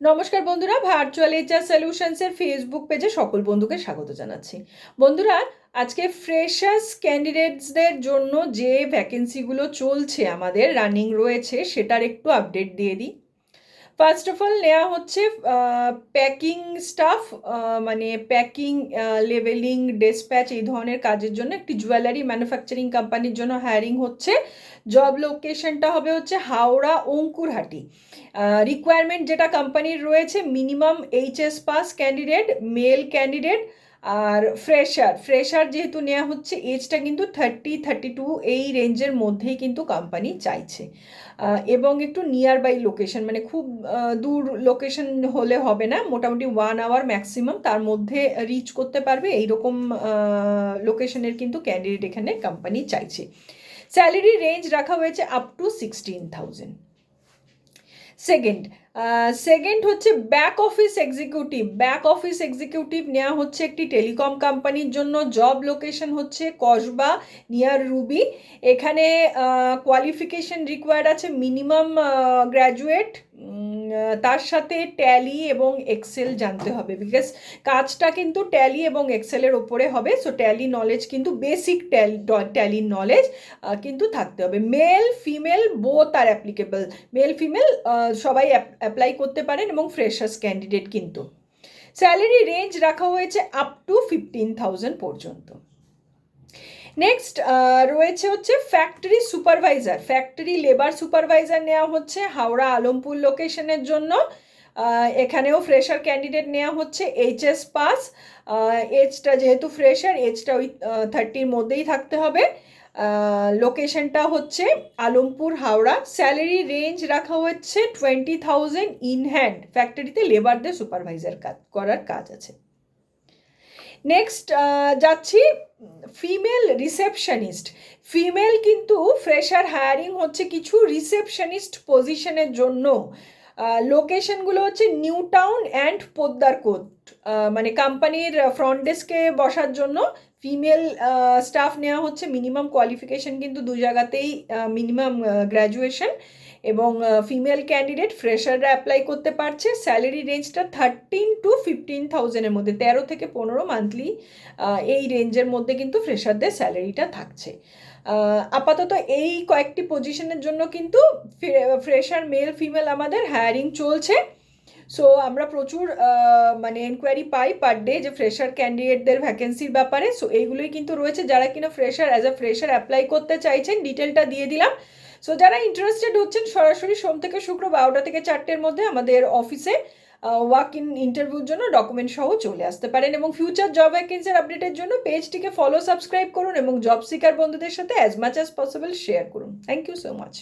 নমস্কার বন্ধুরা, virtual HR সলিউশনসের Facebook পেজে সকল বন্ধুকে স্বাগত জানাচ্ছি। বন্ধুরা, আজকে ফ্রেশার্স ক্যান্ডিডেটসদের জন্য যে ভ্যাকেন্সিগুলো চলছে, আমাদের রানিং রয়েছে, সেটার একটু আপডেট দিয়ে দিই। ফার্স্ট অফ অল নেওয়া হচ্ছে প্যাকিং স্টাফ, মানে প্যাকিং, লেভেলিং, ডেসপ্যাচ এই ধরনের কাজের জন্য একটি জুয়েলারি ম্যানুফ্যাকচারিং কোম্পানির জন্য হায়ারিং হচ্ছে। জব লোকেশনটা হবে হচ্ছে হাওড়া অঙ্কুরহাটি। রিকোয়ারমেন্ট যেটা কোম্পানির রয়েছে, minimum HS pass candidate, male candidate. আর ফ্রেশার যেহেতু নেওয়া হচ্ছে, এজটা কিন্তু 30-32 এই রেঞ্জের মধ্যেই কিন্তু কোম্পানি চাইছে। এবং একটু নিয়ার বাই লোকেশন, মানে খুব দূর লোকেশন হলে হবে না, মোটামুটি 1 আওয়ার ম্যাক্সিমাম তার মধ্যে রিচ করতে পারবে এইরকম লোকেশনের কিন্তু ক্যান্ডিডেট এখানে কোম্পানি চাইছে। স্যালারি রেঞ্জ রাখা হয়েছে আপ টু 16,000। সেকেন্ড হচ্ছে ব্যাক অফিস এক্সিকিউটিভ নেওয়া হচ্ছে একটি টেলিকম কোম্পানির জন্য। জব লোকেশন হচ্ছে কসবা নিয়ার রুবি। এখানে কোয়ালিফিকেশন রিকোয়ার্ড আছে মিনিমাম গ্র্যাজুয়েট, তার সাথে ট্যালি এবং এক্সেল জানতে হবে, বিকজ কাজটা কিন্তু ট্যালি এবং এক্সেলের ওপরে হবে। সো ট্যালি নলেজ কিন্তু বেসিক ট্যালির নলেজ কিন্তু থাকতে হবে। মেল ফিমেল বোথ আর অ্যাপ্লিকেবল, মেল ফিমেল সবাই অ্যাপ্লাই করতে পারেন এবং ফ্রেশার্স ক্যান্ডিডেট কিন্তু। স্যালারি রেঞ্জ রাখা হয়েছে আপ টু 15,000 পর্যন্ত। নেক্সট রয়েছে হচ্ছে ফ্যাক্টরি লেবার সুপারভাইজার নেওয়া হচ্ছে হাওড়া আলমপুর লোকেশনের জন্য। এখানেও ফ্রেশার ক্যান্ডিডেট নেওয়া হচ্ছে, এইচএস পাস। এজটা যেহেতু ফ্রেশার, এজটা ওই 30-র মধ্যেই থাকতে হবে। লোকেশনটা হচ্ছে আলমপুর হাওড়া। স্যালারি রেঞ্জ রাখা হচ্ছে 20,000 ইন হ্যান্ড। ফ্যাক্টরিতে লেবারদের সুপারভাইজার করার কাজ আছে। নেক্সট যাচ্ছি ফিমেল কিন্তু ফ্রেশার হায়ারিং হচ্ছে কিছু রিসেপশনিস্ট পজিশনের জন্য। লোকেশনগুলো হচ্ছে নিউ টাউন অ্যান্ড পোদ্দারকোট, মানে কোম্পানির ফ্রন্ট ডেস্কে বসার জন্য ফিমেল স্টাফ নেওয়া হচ্ছে। মিনিমাম কোয়ালিফিকেশন কিন্তু দু জায়গাতেই মিনিমাম গ্র্যাজুয়েশন, এবং ফিমেল ক্যান্ডিডেট ফ্রেশাররা অ্যাপ্লাই করতে পারছে। স্যালারি রেঞ্জটা 13,000-15,000-এর মধ্যে, 13 থেকে 15 মান্থলি, এই রেঞ্জের মধ্যে কিন্তু ফ্রেশারদের স্যালারিটা থাকছে। আপাতত এই কয়েকটি পজিশনের জন্য কিন্তু ফ্রেশার মেল ফিমেল আমাদের হায়ারিং চলছে। সো আমরা প্রচুর মানে এনকোয়ারি পাই পার ডে যে ফ্রেশার ক্যান্ডিডেটদের ভ্যাকেন্সির ব্যাপারে। সো এইগুলোই কিন্তু রয়েছে। যারা কিনা অ্যাজ আ ফ্রেশার অ্যাপ্লাই করতে চাইছেন, ডিটেলটা দিয়ে দিলাম। সো যারা ইন্টারেস্টেড হচ্ছেন, সরাসরি সোম থেকে শুক্র 12টা থেকে 4টের মধ্যে আমাদের অফিসে ওয়াক ইন ইন্টারভিউর জন্য ডকুমেন্ট সহ চলে আসতে পারেন। এবং ফিউচার জব ভ্যাকেন্সির আপডেটের জন্য পেজটিকে সাবস্ক্রাইব করুন এবং জব সিকার বন্ধুদের সাথে as much as possible share করুন। Thank you so much.